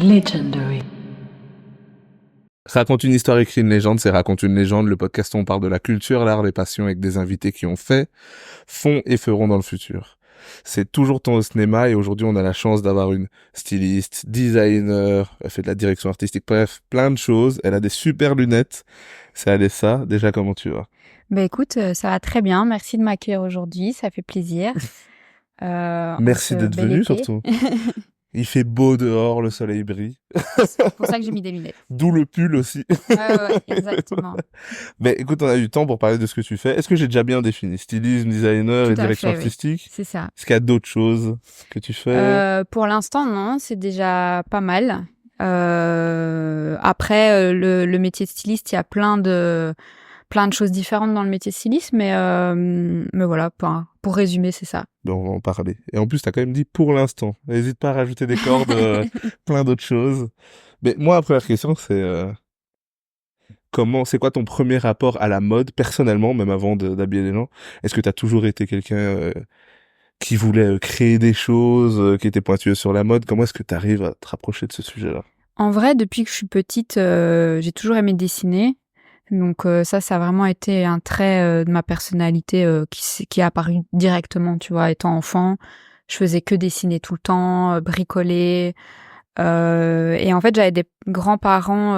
Legendary. Raconte une histoire, écrit une légende, c'est Raconte une légende, le podcast où on parle de la culture, l'art, les passions avec des invités qui ont fait, font et feront dans le futur. C'est toujours ton au cinéma et aujourd'hui on a la chance d'avoir une styliste, designer, elle fait de la direction artistique, bref, plein de choses. Elle a des super lunettes. C'est Alessa. Déjà, comment tu vas? Écoute, ça va très bien. Merci de m'accueillir aujourd'hui, ça fait plaisir. Merci d'être venu surtout. Il fait beau dehors, le soleil brille. C'est pour ça que j'ai mis des lunettes. D'où le pull aussi. Ouais, exactement. Mais écoute, on a eu le temps pour parler de ce que tu fais. Est-ce que j'ai déjà bien défini? Stylisme, designer Tout et à direction fait, oui. artistique? C'est ça. Est-ce qu'il y a d'autres choses que tu fais? Pour l'instant, non, c'est déjà pas mal. Après, le métier de styliste, il y a plein de choses différentes dans le métier de styliste, mais voilà, pour résumer, c'est ça. Ben, on va en parler. Et en plus, t'as quand même dit pour l'instant. N'hésite pas à rajouter des cordes, plein d'autres choses. Mais moi, la première question, c'est c'est quoi ton premier rapport à la mode, personnellement, même avant d'habiller les gens? Est-ce que t'as toujours été quelqu'un qui voulait créer des choses, qui était pointueux sur la mode? Comment est-ce que t'arrives à te rapprocher de ce sujet-là? En vrai, depuis que je suis petite, j'ai toujours aimé dessiner. Donc ça a vraiment été un trait de ma personnalité qui est apparu directement, tu vois, étant enfant. Je faisais que dessiner tout le temps, bricoler. Et en fait, j'avais des grands-parents.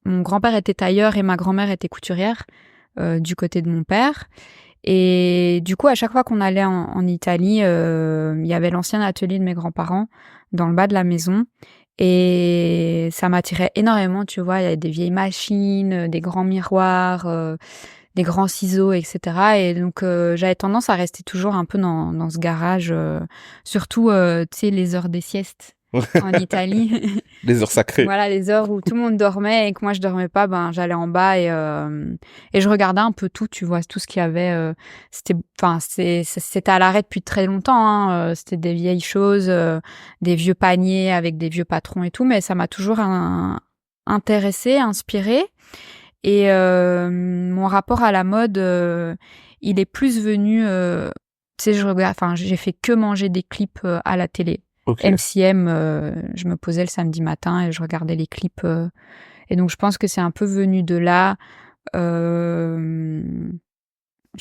Mon grand-père était tailleur et ma grand-mère était couturière du côté de mon père. Et du coup, à chaque fois qu'on allait en Italie, il y avait l'ancien atelier de mes grands-parents dans le bas de la maison. Et ça m'attirait énormément, tu vois. Il y avait des vieilles machines, des grands miroirs, des grands ciseaux, etc. Et donc, j'avais tendance à rester toujours un peu dans ce garage, surtout, tu sais, les heures des siestes en Italie. Les heures sacrées. Voilà, les heures où tout le monde dormait et que moi je dormais pas, j'allais en bas et je regardais un peu tout, tu vois, tout ce qu'il y avait. C'était à l'arrêt depuis très longtemps. Hein, c'était des vieilles choses, des vieux paniers avec des vieux patrons et tout, mais ça m'a toujours intéressée, inspirée. Et mon rapport à la mode, il est plus venu. Tu sais, j'ai fait que manger des clips à la télé. Okay. MCM, je me posais le samedi matin et je regardais les clips. Et donc, je pense que c'est un peu venu de là. J'ai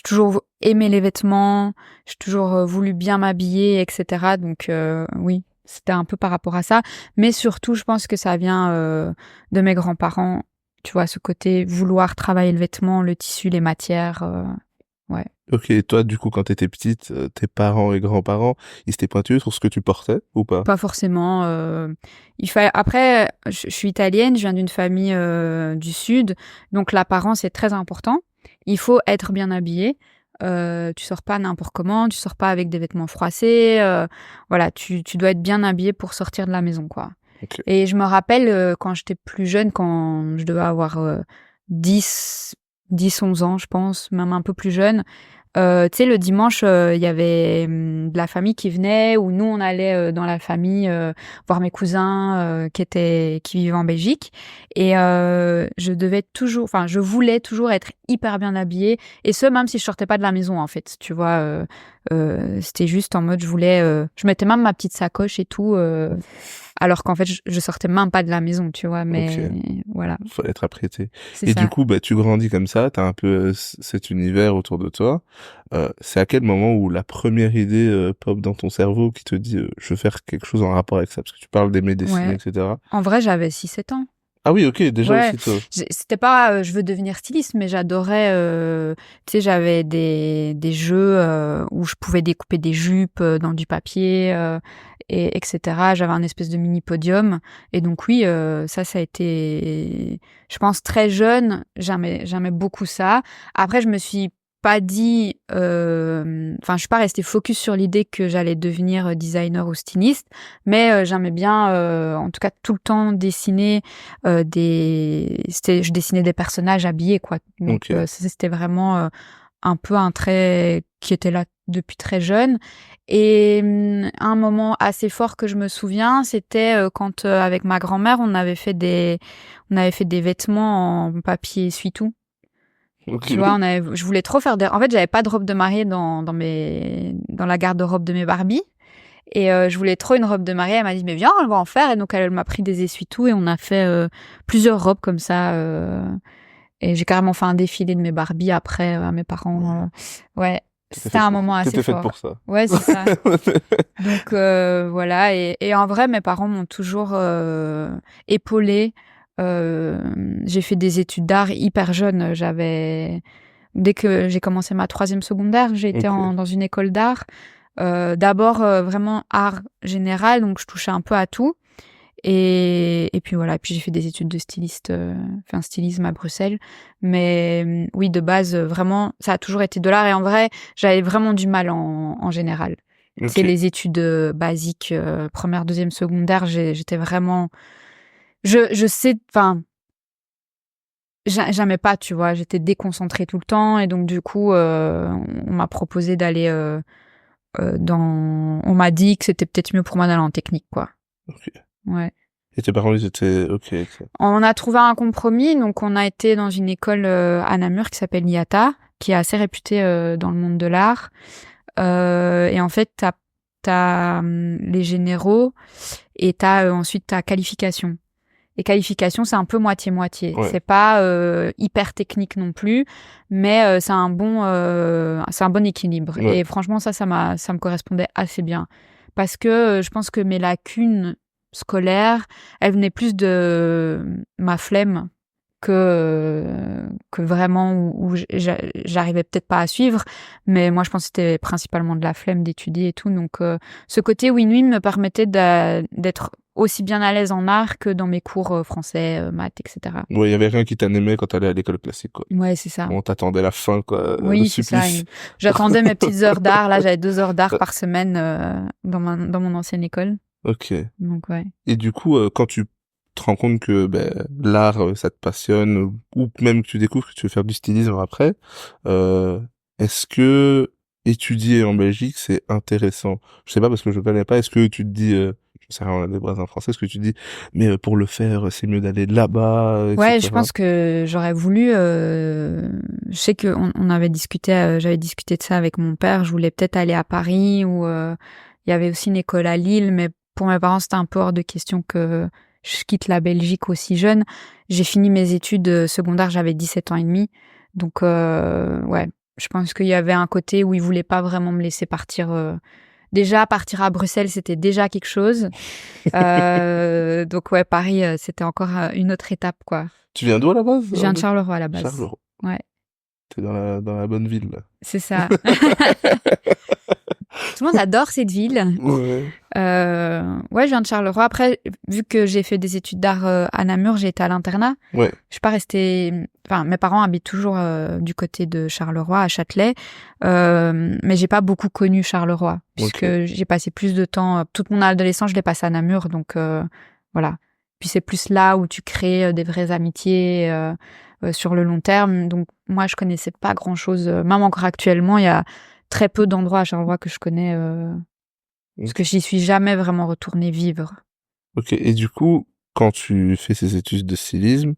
toujours aimé les vêtements, j'ai toujours voulu bien m'habiller, etc. Donc, oui, c'était un peu par rapport à ça. Mais surtout, je pense que ça vient de mes grands-parents. Tu vois, ce côté vouloir travailler le vêtement, le tissu, les matières. Ouais. Ok, et toi, du coup, quand t'étais petite, tes parents et grands-parents, ils étaient pointus sur ce que tu portais ou pas? Pas forcément. Après, je suis italienne, je viens d'une famille du Sud, donc l'apparence est très important. Il faut être bien habillé. Tu sors pas n'importe comment, tu sors pas avec des vêtements froissés. Voilà, tu dois être bien habillé pour sortir de la maison, quoi. Okay. Et je me rappelle quand j'étais plus jeune, quand je devais avoir 10, 11 ans, je pense, même un peu plus jeune. Tu sais, le dimanche, il y avait de la famille qui venait, ou nous, on allait dans la famille voir mes cousins qui vivaient en Belgique. Et je voulais toujours être hyper bien habillée, et ce, même si je sortais pas de la maison, en fait. Tu vois, c'était juste en mode, je mettais même ma petite sacoche et tout, alors qu'en fait, je sortais même pas de la maison, tu vois, mais okay. voilà. Faut être apprêté. C'est et ça. Du coup, tu grandis comme ça, t'as un peu cet univers autour de toi. C'est à quel moment où la première idée pop dans ton cerveau qui te dit je veux faire quelque chose en rapport avec ça? Parce que tu parles d'aimer dessiner, etc. En vrai, j'avais 6-7 ans. Ah oui, ok, déjà aussi tôt. C'était pas je veux devenir styliste, mais j'adorais, tu sais, j'avais des jeux où je pouvais découper des jupes dans du papier, etc. J'avais un espèce de mini podium. Et donc oui, ça a été, je pense, très jeune, j'aimais beaucoup ça. Après, je me suis pas dit, je suis pas restée focus sur l'idée que j'allais devenir designer ou styliste, mais j'aimais bien, en tout cas, tout le temps dessiner je dessinais des personnages habillés, quoi. Donc Okay. c'était vraiment un peu un trait qui était là depuis très jeune. Et un moment assez fort que je me souviens, c'était quand avec ma grand-mère, on avait fait des vêtements en papier essuie-tout. Okay. Tu vois, je voulais trop faire en fait, j'avais pas de robe de mariée dans la garde-robe de mes Barbies. Et je voulais trop une robe de mariée. Elle m'a dit, mais viens, on va en faire. Et donc, elle m'a pris des essuie-tout et on a fait plusieurs robes comme ça. Et j'ai carrément fait un défilé de mes Barbies après à mes parents. Ouais, c'était un moment assez T'étais faite fort. pour ça. Ouais, c'est ça. Donc, voilà. Et en vrai, mes parents m'ont toujours épaulée. J'ai fait des études d'art hyper jeune. Dès que j'ai commencé ma 3e secondaire, j'ai été dans une école d'art. D'abord vraiment art général, donc je touchais un peu à tout. Et puis voilà, et puis j'ai fait des études de styliste, stylisme à Bruxelles. Mais oui, de base, vraiment, ça a toujours été de l'art. Et en vrai, j'avais vraiment du mal en général. C'est les études basiques, première, 2e secondaire, j'étais vraiment... Je sais, enfin... J'aimais pas, tu vois, j'étais déconcentrée tout le temps. Et donc, du coup, on m'a proposé d'aller on m'a dit que c'était peut-être mieux pour moi d'aller en technique, quoi. Ok. Ouais. Et tes parents, ils étaient ok. On a trouvé un compromis, donc on a été dans une école à Namur qui s'appelle l'IATA, qui est assez réputée dans le monde de l'art. Et en fait, t'as les généraux et t'as ensuite ta qualification. Et qualification, c'est un peu moitié-moitié. Ouais. C'est pas hyper technique non plus, mais c'est un bon équilibre. Ouais. Et franchement, ça me correspondait assez bien. Parce que je pense que mes lacunes scolaires, elles venaient plus de ma flemme que vraiment où j'arrivais peut-être pas à suivre. Mais moi, je pense que c'était principalement de la flemme d'étudier et tout. Donc, ce côté win-win me permettait d'être aussi bien à l'aise en art que dans mes cours français, maths, etc. Ouais, il y avait rien qui t'animait quand t'allais à l'école classique, quoi. Ouais, c'est ça. On t'attendait la fin, quoi. Oui, le c'est ça. supplice. J'attendais mes petites heures d'art. Là, j'avais 2 heures d'art par semaine dans mon ancienne école. Ok. Donc, ouais. Et du coup, quand tu te rends compte que l'art, ça te passionne, ou même que tu découvres que tu veux faire du stylisme après, est-ce que étudier en Belgique, c'est intéressant? Je sais pas parce que je connais pas. Est-ce que tu te dis, je sais rien, on a des voisins français, est-ce que tu te dis, mais pour le faire, c'est mieux d'aller là-bas, etc. Ouais, je pense que j'aurais voulu. Je sais que on avait discuté, j'avais discuté de ça avec mon père. Je voulais peut-être aller à Paris ou il y avait aussi une école à Lille, mais pour mes parents, c'était un peu hors de question que je quitte la Belgique aussi jeune. J'ai fini mes études secondaires, j'avais 17 ans et demi. Donc, ouais, je pense qu'il y avait un côté où ils voulaient pas vraiment me laisser partir. Déjà, partir à Bruxelles, c'était déjà quelque chose. Donc, ouais, Paris, c'était encore une autre étape, quoi. Tu viens d'où à la base? Je viens de Charleroi à la base. Charleroi. Ouais. T'es dans la bonne ville, là. C'est ça. Tout le monde adore cette ville. Ouais. Ouais, je viens de Charleroi. Après, vu que j'ai fait des études d'art à Namur, j'ai été à l'internat. Ouais. Je suis pas restée... Enfin, mes parents habitent toujours du côté de Charleroi, à Châtelet. Mais j'ai pas beaucoup connu Charleroi, puisque j'ai passé plus de temps... toute mon adolescence, je l'ai passé à Namur, donc voilà. Puis c'est plus là où tu crées des vraies amitiés sur le long terme. Donc moi, je connaissais pas grand-chose. Même encore actuellement, il y a très peu d'endroits à Charleroi que je connais... Parce que j'y suis jamais vraiment retournée vivre. Ok, et du coup, quand tu fais ces études de stylisme,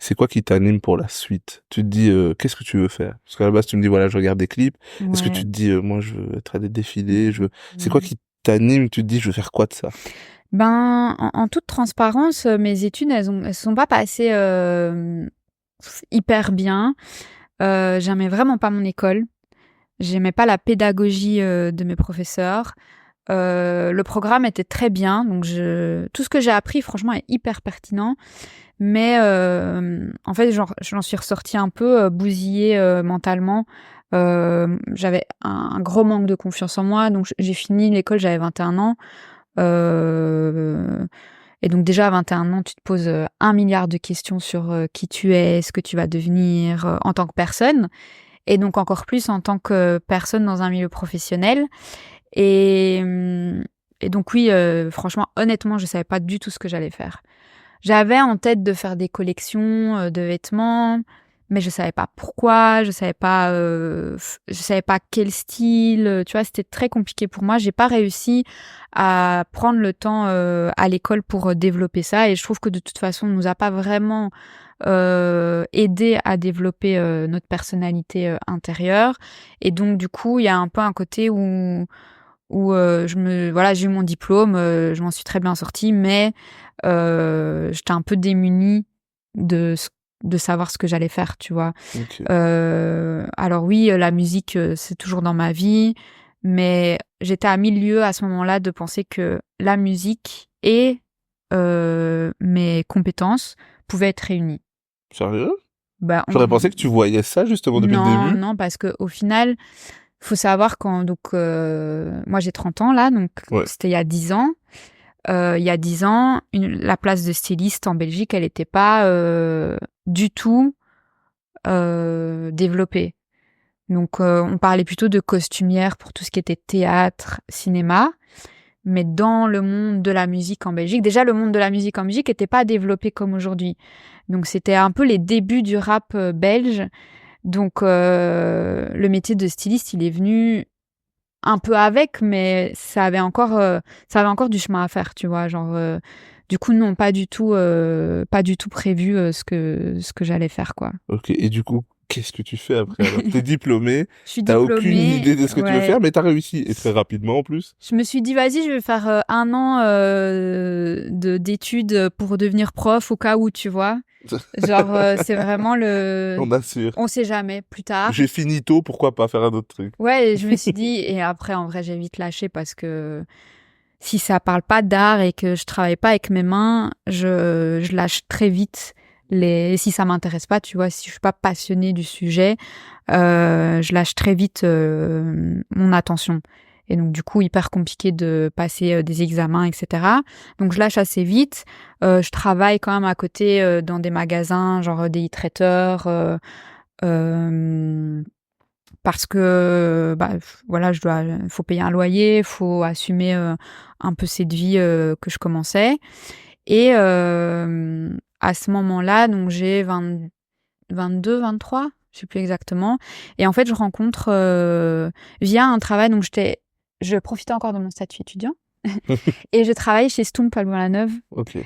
c'est quoi qui t'anime pour la suite? Tu te dis, qu'est-ce que tu veux faire? Parce qu'à la base, tu me dis, voilà, je regarde des clips. Ouais. Est-ce que tu te dis, moi, je veux être à des défilés, c'est quoi qui t'anime? Tu te dis, je veux faire quoi de ça? Ben, en toute transparence, mes études, elles sont pas passées hyper bien. J'aimais vraiment pas mon école. J'aimais pas la pédagogie de mes professeurs. Le programme était très bien, donc tout ce que j'ai appris, franchement, est hyper pertinent. Mais en fait, j'en suis ressortie un peu bousillée mentalement. J'avais un gros manque de confiance en moi, donc j'ai fini l'école, j'avais 21 ans. Et donc déjà à 21 ans, tu te poses 1 milliard de questions sur qui tu es, ce que tu vas devenir en tant que personne, et donc encore plus en tant que personne dans un milieu professionnel. Et donc oui, franchement, honnêtement, je savais pas du tout ce que j'allais faire. J'avais en tête de faire des collections de vêtements, mais je savais pas pourquoi, je savais pas quel style. Tu vois, c'était très compliqué pour moi. J'ai pas réussi à prendre le temps à l'école pour développer ça, et je trouve que de toute façon, on nous a pas vraiment aidé à développer notre personnalité intérieure. Et donc du coup, il y a un peu un côté où où j'ai eu mon diplôme, je m'en suis très bien sortie, mais j'étais un peu démunie de savoir ce que j'allais faire, tu vois. Ok. Alors oui, la musique, c'est toujours dans ma vie, mais j'étais à 1000 lieues à ce moment-là de penser que la musique et mes compétences pouvaient être réunies. Sérieux? Bah, J'aurais pensé que tu voyais ça justement depuis le non, début. non, parce que au final, faut savoir moi j'ai 30 ans là, donc Ouais. c'était il y a 10 ans. Il y a 10 ans, la place de styliste en Belgique, elle n'était pas du tout développée. Donc, on parlait plutôt de costumière pour tout ce qui était théâtre, cinéma. Mais dans le monde de la musique en Belgique, déjà le monde de la musique en Belgique n'était pas développé comme aujourd'hui. Donc, c'était un peu les débuts du rap belge. Donc, le métier de styliste, il est venu un peu avec, mais ça avait encore du chemin à faire, tu vois. Genre, du coup, non, pas du tout prévu ce que j'allais faire, quoi. Ok. Et du coup, qu'est-ce que tu fais après alors? T'es diplômée, Je suis t'as aucune diplômée, idée de ce que tu veux ouais. faire, mais t'as réussi et très rapidement en plus. Je me suis dit, vas-y, je vais faire 1 an d'études pour devenir prof au cas où, tu vois. Genre, c'est vraiment On assure. on sait jamais, plus tard. J'ai fini tôt, pourquoi pas faire un autre truc? Ouais, et je me suis dit, et après, en vrai, j'ai vite lâché parce que si ça parle pas d'art et que je travaille pas avec mes mains, je lâche très vite si ça m'intéresse pas, tu vois, si je suis pas passionnée du sujet, je lâche très vite mon attention. Et donc, du coup, hyper compliqué de passer des examens, etc. Donc, je lâche assez vite. Je travaille quand même à côté dans des magasins, genre des e-traiteurs, parce que voilà, faut payer un loyer, faut assumer un peu cette vie que je commençais. Et à ce moment-là, donc j'ai 22, 23, je sais plus exactement. Et en fait, je rencontre via un travail, donc je profitais encore de mon statut étudiant et je travaille chez Stump à Louvain-la-Neuve, Ok.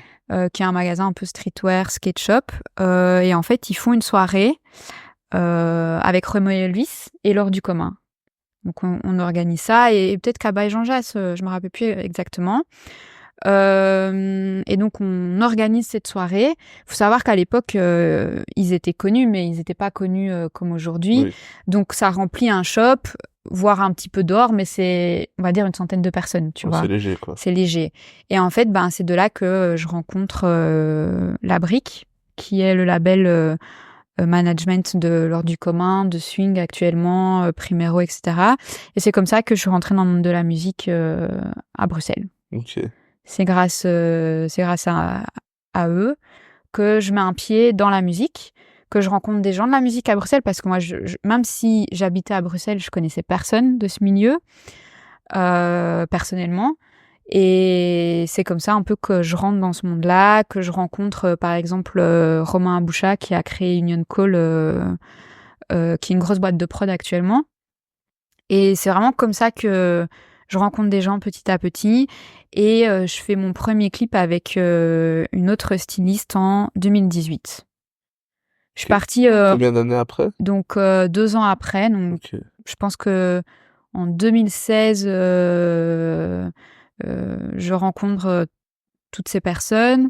qui est un magasin un peu streetwear, skate shop. Et en fait, ils font une soirée avec Romain Luis et Laure du Commun. Donc on organise ça et peut-être qu'à Jean Jass, je me rappelle plus exactement. Et donc on organise cette soirée. Faut savoir qu'à l'époque ils étaient connus, mais ils n'étaient pas connus comme aujourd'hui. Oui. Donc ça remplit un shop, voire un petit peu dehors, mais c'est, on va dire, une centaine de personnes, tu Oh, vois. c'est léger, quoi. C'est léger. Et en fait, c'est de là que je rencontre La Brique, qui est le label management de l'Ordre du commun, de Swing actuellement, Primero, etc. Et c'est comme ça que je suis rentrée dans le monde de la musique à Bruxelles. Ok. C'est grâce à eux que je mets un pied dans la musique, que je rencontre des gens de la musique à Bruxelles, parce que moi, même si j'habitais à Bruxelles, je connaissais personne de ce milieu, personnellement. Et c'est comme ça un peu que je rentre dans ce monde-là, que je rencontre par exemple Romain Aboucha qui a créé Union Call, qui est une grosse boîte de prod actuellement. Et c'est vraiment comme ça que je rencontre des gens petit à petit. Et je fais mon premier clip avec une autre styliste en 2018. Je suis partie Combien d'années après? donc 2 ans après. Donc Ok. je pense que en 2016, je rencontre toutes ces personnes.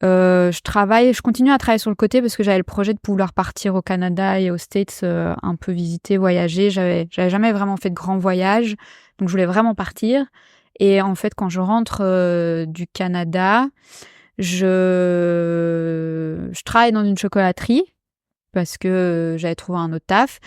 Je continue à travailler sur le côté parce que j'avais le projet de pouvoir partir au Canada et aux States, un peu visiter, voyager. J'avais jamais vraiment fait de grands voyages, donc je voulais vraiment partir. Et en fait, quand je rentre du Canada, je travaille dans une chocolaterie parce que j'avais trouvé un autre taf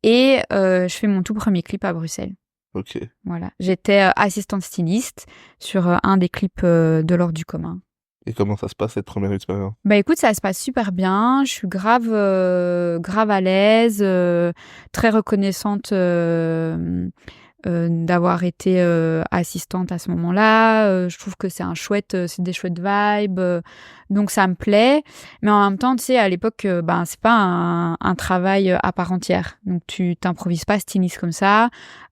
et je fais mon tout premier clip à Bruxelles. Ok. Voilà, j'étais assistante styliste sur un des clips de l'Ordre du commun. Et comment ça se passe cette première expérience? Bah écoute, ça se passe super bien. Je suis grave à l'aise, très reconnaissante d'avoir été assistante à ce moment-là. Je trouve que c'est des chouettes vibes, donc ça me plaît. Mais en même temps, tu sais, à l'époque, c'est pas un travail à part entière. Donc tu t'improvises pas styliste comme ça,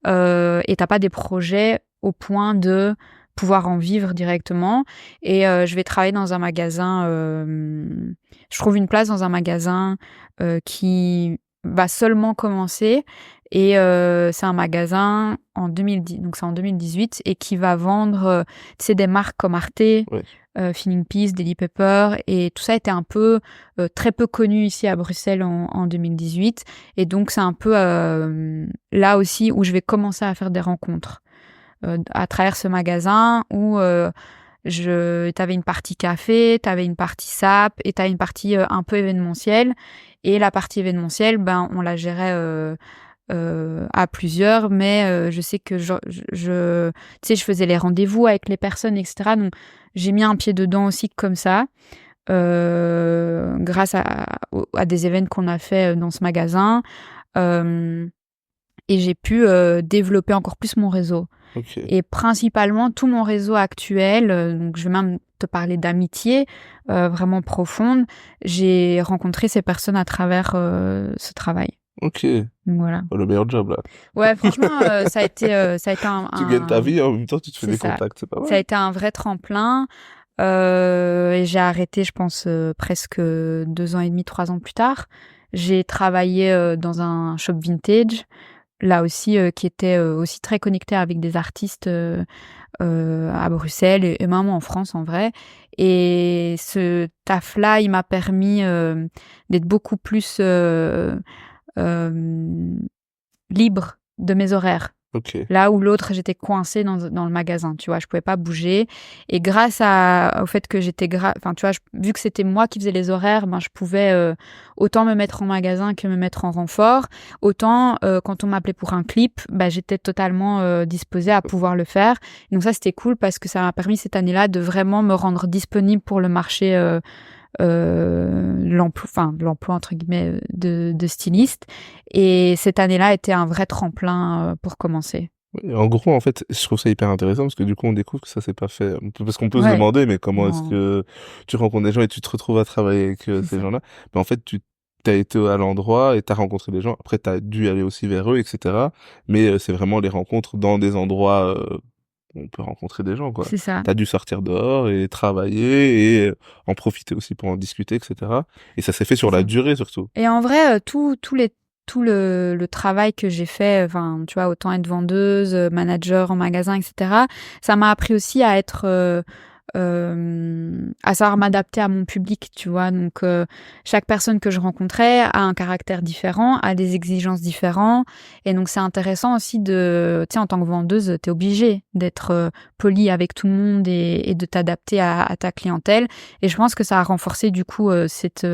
et t'as pas des projets au point de pouvoir en vivre directement. Et je vais travailler dans un magasin. Je trouve une place dans un magasin qui va seulement commencer. Et c'est un magasin en 2010, donc c'est en 2018, et qui va vendre des marques comme Arte, Ouais. Feeling Peace, Daily Pepper, et tout ça était un peu très peu connu ici à Bruxelles en 2018. Et donc c'est un peu là aussi où je vais commencer à faire des rencontres à travers ce magasin où t'avais une partie café, t'avais une partie sap et t'avais une partie un peu événementielle. Et la partie événementielle, ben on la gérait à plusieurs, mais je sais que tu sais, je faisais les rendez-vous avec les personnes, etc. Donc j'ai mis un pied dedans aussi comme ça, grâce à des événements qu'on a fait dans ce magasin, et j'ai pu développer encore plus mon réseau. Ok. Et principalement tout mon réseau actuel, donc je vais même te parler d'amitié vraiment profonde. J'ai rencontré ces personnes à travers ce travail. Ok. Donc voilà. Le meilleur job, là. Ouais, franchement, ça a été Tu gagnes ta vie, en même temps, tu te fais c'est des ça. contacts, c'est pas Ça a mal. été un vrai tremplin. Et j'ai arrêté, je pense, presque 2 ans et demi, 3 ans plus tard. J'ai travaillé dans un shop vintage, là aussi, qui était aussi très connecté avec des artistes à Bruxelles et même en France en vrai. Et ce taf-là, il m'a permis d'être beaucoup plus libre de mes horaires. Ok. Là où l'autre, j'étais coincée dans le magasin, tu vois, je pouvais pas bouger. Et grâce au fait que enfin, tu vois, vu que c'était moi qui faisais les horaires, ben, je pouvais autant me mettre en magasin que me mettre en renfort. Autant, quand on m'appelait pour un clip, ben, j'étais totalement disposée à pouvoir le faire. Et donc ça, c'était cool parce que ça m'a permis cette année-là de vraiment me rendre disponible pour le marché l'emploi entre guillemets de styliste. Et cette année-là était un vrai tremplin pour commencer. Et en gros, en fait, je trouve ça hyper intéressant parce que du coup, on découvre que ça s'est pas fait. Parce qu'on peut se Ouais, demander, mais comment est-ce non, que tu rencontres des gens et tu te retrouves à travailler avec c'est ces ça. gens-là? Mais en fait, tu t'as été à l'endroit et t'as rencontré des gens. Après, t'as dû aller aussi vers eux, etc. Mais c'est vraiment les rencontres dans des endroits où on peut rencontrer des gens, quoi. C'est ça. T'as dû sortir dehors et travailler et en profiter aussi pour en discuter, etc. Et ça s'est fait C'est sur la ça. durée, surtout. Et en vrai, tout le travail que j'ai fait, enfin, tu vois, autant être vendeuse, manager en magasin, etc., ça m'a appris aussi à être, à savoir m'adapter à mon public, tu vois. Donc, chaque personne que je rencontrais a un caractère différent, a des exigences différentes. Et donc, c'est intéressant aussi tu sais, en tant que vendeuse, t'es obligée d'être poli avec tout le monde et de t'adapter à ta clientèle. Et je pense que ça a renforcé, du coup, cette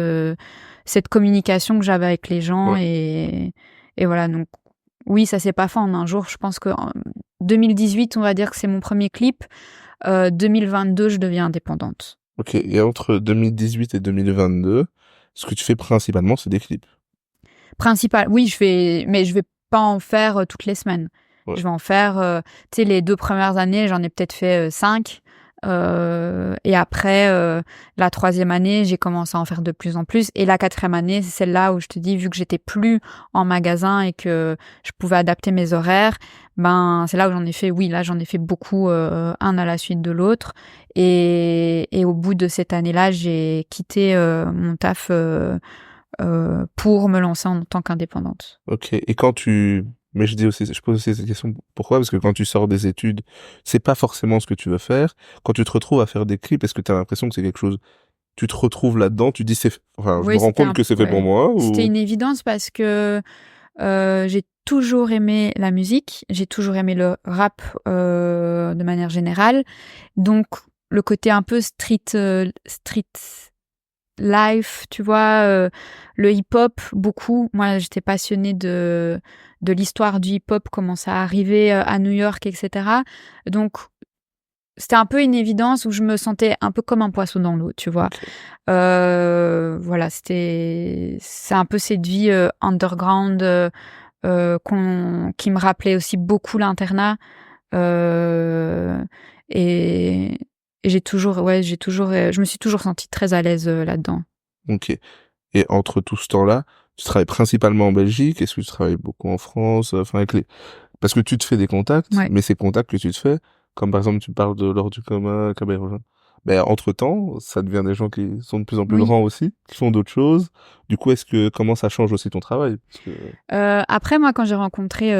communication que j'avais avec les gens Ouais. et voilà. Donc, oui, ça s'est pas fait en un jour. Je pense que en 2018, on va dire que c'est mon premier clip. 2022, je deviens indépendante. Ok. Et entre 2018 et 2022, ce que tu fais principalement, c'est des clips. Oui, mais je vais pas en faire toutes les semaines. Ouais. Je vais en faire, tu sais, les 2 premières années, j'en ai peut-être fait 5. Et après, la 3e année, j'ai commencé à en faire de plus en plus. Et la 4e année, c'est celle-là où je te dis, vu que j'étais plus en magasin et que je pouvais adapter mes horaires, ben c'est là où j'en ai fait. Oui, là j'en ai fait beaucoup, un à la suite de l'autre. Et au bout de cette année-là, j'ai quitté mon taf pour me lancer en tant qu'indépendante. Ok. Et quand tu... Mais je pose aussi cette question. Pourquoi? Parce que quand tu sors des études, c'est pas forcément ce que tu veux faire. Quand tu te retrouves à faire des clips, est-ce que tu as l'impression que c'est quelque chose, tu te retrouves là-dedans, tu dis enfin, je me Oui, rends compte que c'est fait pour ouais. moi C'était ou... une évidence parce que j'ai toujours aimé la musique, j'ai toujours aimé le rap de manière générale. Donc le côté un peu street life, tu vois, le hip-hop beaucoup. Moi, j'étais passionnée de l'histoire du hip-hop, comment ça arrivait à New York, etc. Donc c'était un peu une évidence où je me sentais un peu comme un poisson dans l'eau, tu vois. Ok. Voilà, c'est un peu cette vie underground qui me rappelait aussi beaucoup l'internat. Euh, et et je me suis toujours sentie très à l'aise là-dedans. Ok. Et entre tout ce temps-là, tu travailles principalement en Belgique? Est-ce que tu travailles beaucoup en France? Enfin, parce que tu te fais des contacts, Ouais. mais ces contacts que tu te fais, comme par exemple tu parles de l'or du commun, Caballero, ben entre-temps, ça devient des gens qui sont de plus en plus Oui. grands aussi, qui font d'autres choses. Du coup, comment ça change aussi ton travail? Parce que... Après, moi, quand j'ai rencontré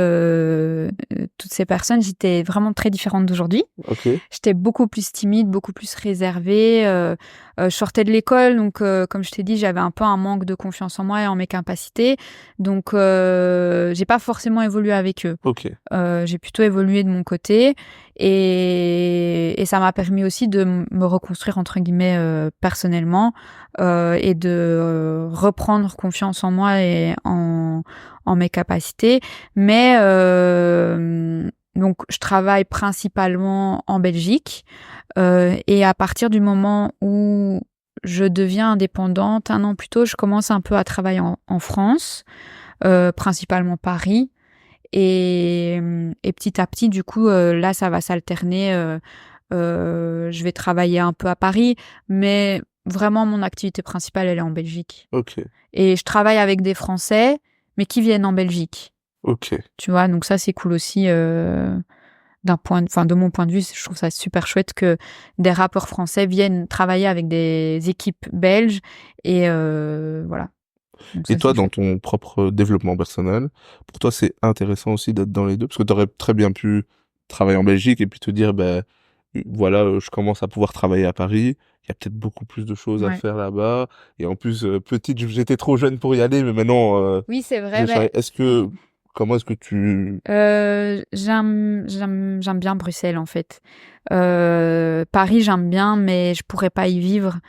toutes ces personnes, j'étais vraiment très différente d'aujourd'hui. Ok. J'étais beaucoup plus timide, beaucoup plus réservée. Je sortais de l'école, donc comme je t'ai dit, j'avais un peu un manque de confiance en moi et en mes capacités. Donc, j'ai pas forcément évolué avec eux. Ok. J'ai plutôt évolué de mon côté et ça m'a permis aussi de me reconstruire entre guillemets personnellement et de reprendre confiance en moi et en mes capacités. Mais donc je travaille principalement en Belgique et à partir du moment où je deviens indépendante, un an plus tôt, je commence un peu à travailler en France, principalement Paris. Et petit à petit, du coup, là, ça va s'alterner. Je vais travailler un peu à Paris, mais vraiment, mon activité principale, elle est en Belgique. Ok. Et je travaille avec des Français, mais qui viennent en Belgique. Ok. Tu vois, donc ça, c'est cool aussi. De mon point de vue, je trouve ça super chouette que des rappeurs français viennent travailler avec des équipes belges. Et voilà. Donc Et ça, toi, c'est dans chouette. ton propre développement personnel, pour toi, c'est intéressant aussi d'être dans les deux? Parce que tu aurais très bien pu travailler en Belgique et puis te dire, ben, voilà, je commence à pouvoir travailler à Paris. Il y a peut-être beaucoup plus de choses à Ouais. faire là-bas. Et en plus, petite, j'étais trop jeune pour y aller, mais maintenant, Oui, c'est vrai. comment est-ce que tu... J'aime bien Bruxelles en fait. Paris j'aime bien, mais je pourrais pas y vivre.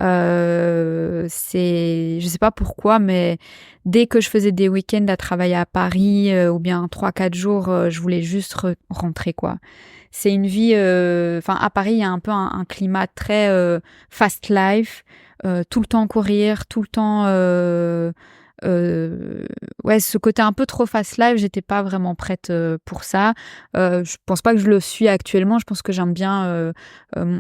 Je sais pas pourquoi, mais dès que je faisais des week-ends à travailler à Paris ou bien 3-4 jours, je voulais juste rentrer quoi. C'est une vie. Enfin, à Paris, il y a un peu un climat très fast life, tout le temps courir, tout le temps. Ouais, ce côté un peu trop fast life, j'étais pas vraiment prête pour ça. Je pense pas que je le suis actuellement. Je pense que j'aime bien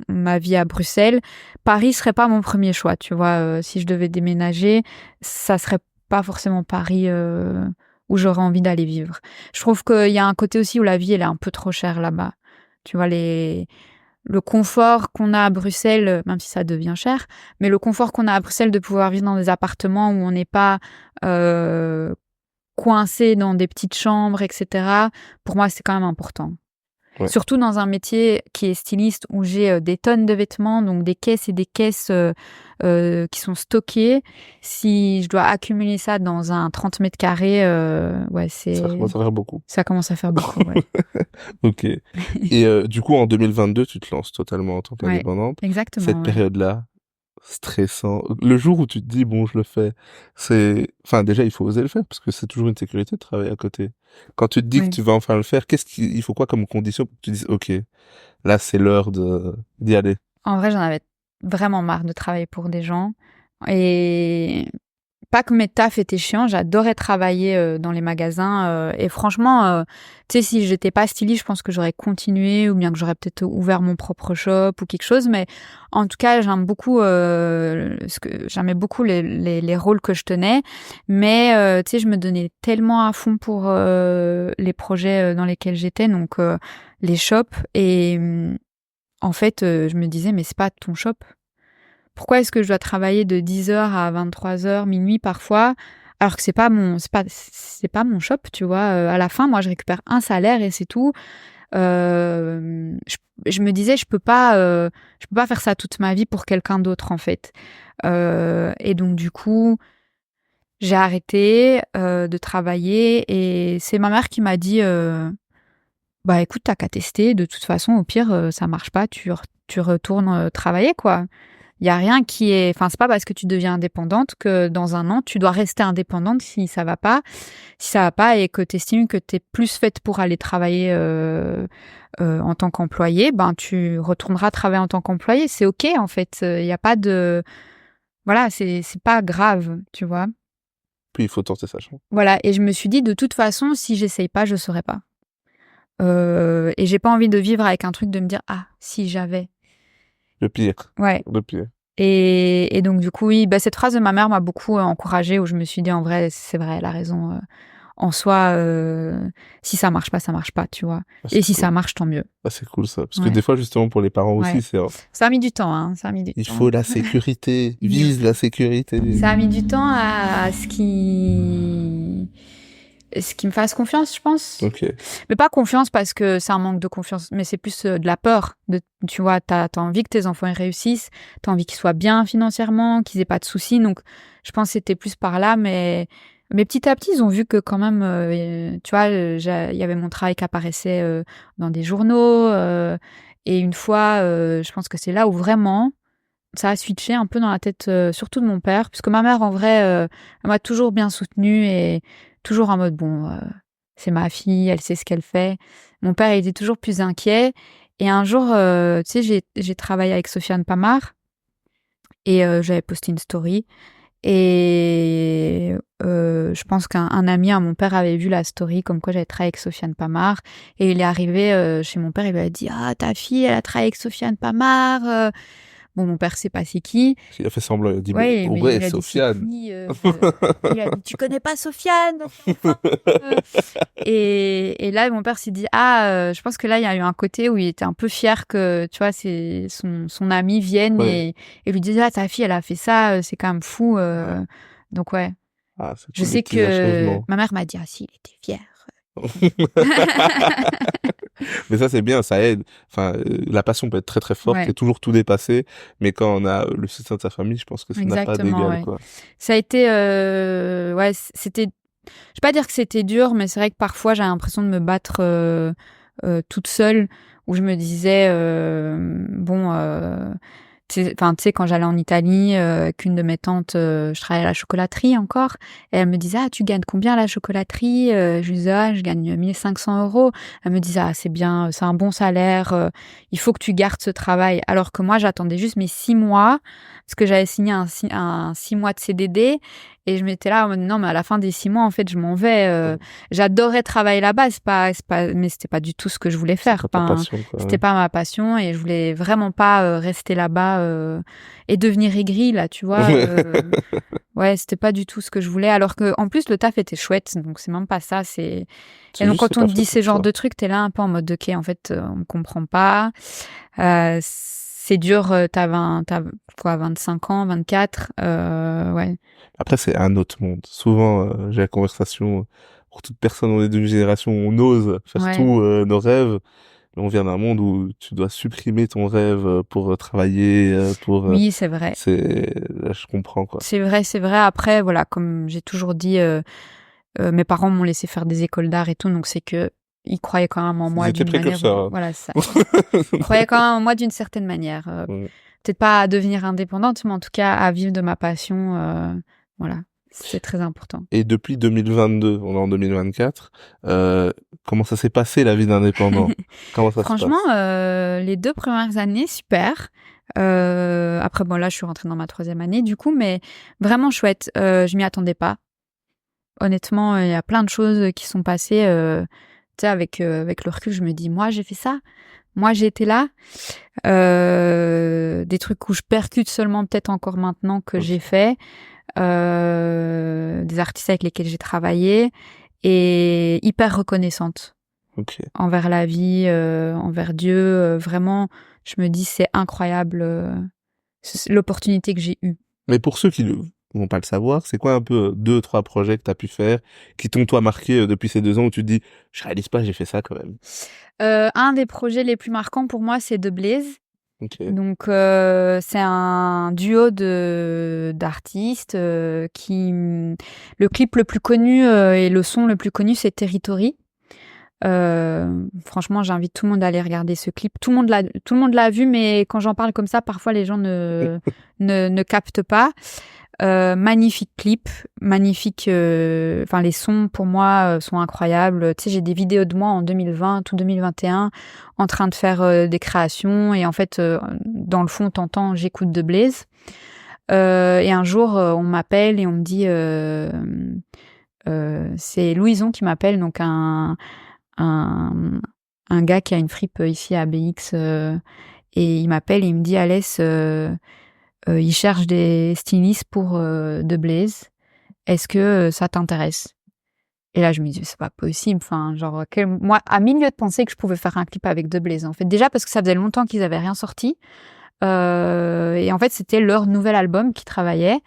ma vie à Bruxelles. Paris serait pas mon premier choix, tu vois. Si je devais déménager, ça serait pas forcément Paris où j'aurais envie d'aller vivre. Je trouve qu'il y a un côté aussi où la vie elle est un peu trop chère là-bas. Tu vois le confort qu'on a à Bruxelles, même si ça devient cher, mais le confort qu'on a à Bruxelles de pouvoir vivre dans des appartements où on n'est pas coincé dans des petites chambres, etc. Pour moi, c'est quand même important. Ouais. Surtout dans un métier qui est styliste où j'ai des tonnes de vêtements, donc des caisses et des caisses qui sont stockées. Si je dois accumuler ça dans un 30 mètres carrés, ouais, Ça commence à faire beaucoup. ça commence à faire beaucoup. Ouais. Ok. Et du coup, en 2022, tu te lances totalement en tant Ouais, qu'indépendante. Cette exactement. Ouais. période-là, stressant. Le jour où tu te dis, bon, je le fais, enfin, déjà, il faut oser le faire, parce que c'est toujours une sécurité de travailler à côté. Quand tu te dis que Ouais. tu vas enfin le faire, il faut quoi comme condition pour que tu dises, ok, là, c'est l'heure d'y aller? En vrai, j'en avais vraiment marre de travailler pour des gens. Et pas que mes tafs étaient chiants, j'adorais travailler dans les magasins. Et franchement, tu sais, si j'étais pas styliste, je pense que j'aurais continué ou bien que j'aurais peut-être ouvert mon propre shop ou quelque chose. Mais en tout cas, j'aimais beaucoup les rôles que je tenais. Mais tu sais, je me donnais tellement à fond pour les projets dans lesquels j'étais, donc les shops. Et en fait, je me disais, mais c'est pas ton shop. Pourquoi est-ce que je dois travailler de 10h à 23h, minuit parfois, alors que c'est pas mon shop, tu vois. À la fin, moi, je récupère un salaire et c'est tout. Je me disais, je peux pas faire ça toute ma vie pour quelqu'un d'autre, en fait. Et donc, du coup, j'ai arrêté de travailler et c'est ma mère qui m'a dit, bah écoute, t'as qu'à tester. De toute façon, au pire, ça marche pas, tu retournes travailler, quoi. Il y a rien qui est, enfin, c'est pas parce que tu deviens indépendante que dans un an, tu dois rester indépendante si ça va pas. Si ça va pas et que tu estimes que tu es plus faite pour aller travailler en tant qu'employée, ben tu retourneras travailler en tant qu'employée. C'est OK en fait. Il y a pas de, voilà, c'est pas grave, tu vois. Puis il faut tenter sa chance. Voilà. Et je me suis dit de toute façon, si j'essaye pas, je saurais pas. Et j'ai pas envie de vivre avec un truc de me dire ah si j'avais. Le pire. Ouais. Le pire. Et donc du coup oui, bah, cette phrase de ma mère m'a beaucoup encouragée où je me suis dit en vrai c'est vrai elle a raison. en soi, si ça marche pas, tu vois. Ah, Et c'est si cool. ça marche, tant mieux. Ah, c'est cool ça. Parce que Ouais. des fois, justement, pour les parents aussi, Ouais. c'est Ça a mis du temps, hein. Ça a mis du il temps. faut la sécurité. Vise la sécurité. Ça a mis du temps à ce qui me fasse confiance, je pense. Ok. Mais pas confiance parce que c'est un manque de confiance, mais c'est plus de la peur. Tu vois, t'as envie que tes enfants ils réussissent, t'as envie qu'ils soient bien financièrement, qu'ils aient pas de soucis. Donc, je pense que c'était plus par là, mais petit à petit, ils ont vu que quand même, tu vois, il y avait mon travail qui apparaissait dans des journaux. Et une fois, je pense que c'est là où vraiment ça a switché un peu dans la tête, surtout de mon père, puisque ma mère, en vrai, elle m'a toujours bien soutenue et toujours en mode, bon, c'est ma fille, elle sait ce qu'elle fait. Mon père, il était toujours plus inquiet. Et un jour, tu sais, j'ai travaillé avec Sofiane Pamar et j'avais posté une story. Et je pense qu'un ami à mon père avait vu la story comme quoi j'avais travaillé avec Sofiane Pamar. Et il est arrivé chez mon père, il lui a dit « Ah, ta fille, elle a travaillé avec Sofiane Pamar. » Bon, mon père sait pas c'est qui. Il a fait semblant, il a dit, Ouais, mais mais ouais, il a dit c'est Sofiane. qui il a dit tu connais pas Sofiane enfin, et là mon père s'est dit je pense que là il y a eu un côté où il était un peu fier que tu vois c'est son ami vienne Ouais. et lui dise ta fille elle a fait ça, c'est quand même fou. Donc ouais, Ah, c'est je cool, les sais petits que achèvements. ma mère m'a dit si il était fier. Mais ça, c'est bien, ça aide. Enfin, la passion peut être très très forte Ouais. et toujours tout dépasser. Mais quand on a le soutien de sa famille, je pense que ça n'a pas Exactement, d'égal, ouais. quoi. Ça a été ouais, c'était, je vais pas dire que c'était dur, mais c'est vrai que parfois j'ai l'impression de me battre toute seule, où je me disais bon, tu sais, quand j'allais en Italie, qu'une de mes tantes, je travaillais à la chocolaterie encore, et elle me disait tu gagnes combien à la chocolaterie? Je lui disais je gagne 1 500 €. Elle me disait c'est bien, c'est un bon salaire, il faut que tu gardes ce travail. Alors que moi j'attendais juste mes 6 mois, parce que j'avais signé un 6 mois de CDD. Et je m'étais là en mode, non, mais à la fin des 6 mois, en fait, je m'en vais. J'adorais travailler là-bas, mais c'était pas du tout ce que je voulais faire. C'est pas ta passion, quoi. C'était pas ma passion et je voulais vraiment pas rester là-bas et devenir aigrie, là, tu vois. Ouais, c'était pas du tout ce que je voulais. Alors que, en plus, le taf était chouette, donc c'est même pas ça. Et C'est donc, juste, c'est quand on pas te fait dit ces pour genres toi. de trucs, t'es là un peu en mode, ok, en fait, on me comprend pas. C'est dur, t'as 25 ans, 24, ouais. Après, c'est un autre monde. Souvent, j'ai la conversation, pour toute personne, on est d'une génération où on ose faire Ouais. tout, nos rêves. Mais on vient d'un monde où tu dois supprimer ton rêve pour travailler, Oui, c'est vrai. Là, je comprends, quoi. C'est vrai, c'est vrai. Après, voilà, comme j'ai toujours dit, mes parents m'ont laissé faire des écoles d'art et tout, donc c'est que ils croyaient quand même en Ils moi étaient d'une manière. précurseurs. Voilà, c'est ça. Ils croyaient quand même en moi d'une certaine manière. Ouais. Peut-être pas à devenir indépendante, mais en tout cas à vivre de ma passion. Voilà, c'est très important. Et depuis 2022, on est en 2024, comment ça s'est passé la vie d'indépendant? Comment ça se Franchement, passe? les 2 premières années, super. Après, bon, là, je suis rentrée dans ma 3e année, du coup, mais vraiment chouette. Je m'y attendais pas. Honnêtement, il y a plein de choses qui sont passées. Tu sais, avec le recul, je me dis, moi, j'ai fait ça. Moi, j'ai été là. Des trucs où je percute seulement peut-être encore maintenant que j'ai fait. Des artistes avec lesquels j'ai travaillé. Et hyper reconnaissante Ok. envers la vie, envers Dieu. Vraiment, je me dis, c'est incroyable l'opportunité que j'ai eue. Mais pour ceux qui ne vont pas le savoir, c'est quoi un peu 2, 3 projets que tu as pu faire qui t'ont toi marqué depuis ces 2 ans où tu te dis je réalise pas, j'ai fait ça quand même. Un des projets les plus marquants pour moi, c'est The Blaze. Ok. Donc c'est un duo d'artistes qui le clip le plus connu et le son le plus connu, c'est Territory. Franchement, j'invite tout le monde à aller regarder ce clip. Tout le monde l'a vu, mais quand j'en parle comme ça, parfois les gens ne captent pas. Magnifique clip, magnifique. Enfin, les sons pour moi sont incroyables. Tu sais, j'ai des vidéos de moi en 2020 ou 2021 en train de faire des créations et en fait, dans le fond, t'entends, j'écoute The Blaze. Et un jour, on m'appelle et on me dit, c'est Louison qui m'appelle, donc un gars qui a une fripe ici à BX, et il m'appelle et il me dit Alès, il cherche des stylistes pour The Blaze. Est-ce que ça t'intéresse? Et là, je me dis, c'est pas possible. Enfin, genre, moi, à milieu de penser que je pouvais faire un clip avec The Blaze, en fait. Déjà parce que ça faisait longtemps qu'ils avaient rien sorti. Et en fait, c'était leur nouvel album qui travaillait.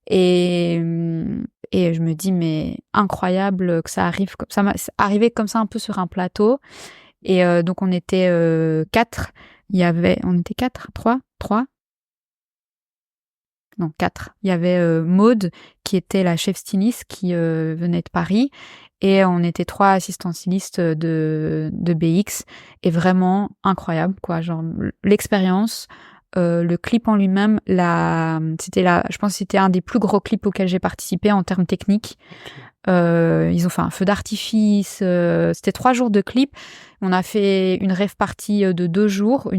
Et je me dis, mais incroyable que ça arrive comme ça. C'est arrivé comme ça un peu sur un plateau. Et donc, on était 4. On était 4, 3 non, 4. Il y avait Maude, qui était la chef styliste, qui venait de Paris. Et on était 3 assistants stylistes de BX. Et vraiment incroyable, quoi. Genre, l'expérience, le clip en lui-même, je pense que c'était un des plus gros clips auxquels j'ai participé en termes techniques. Ils ont fait un feu d'artifice. C'était 3 jours de clip. On a fait une rave party de 2 jours.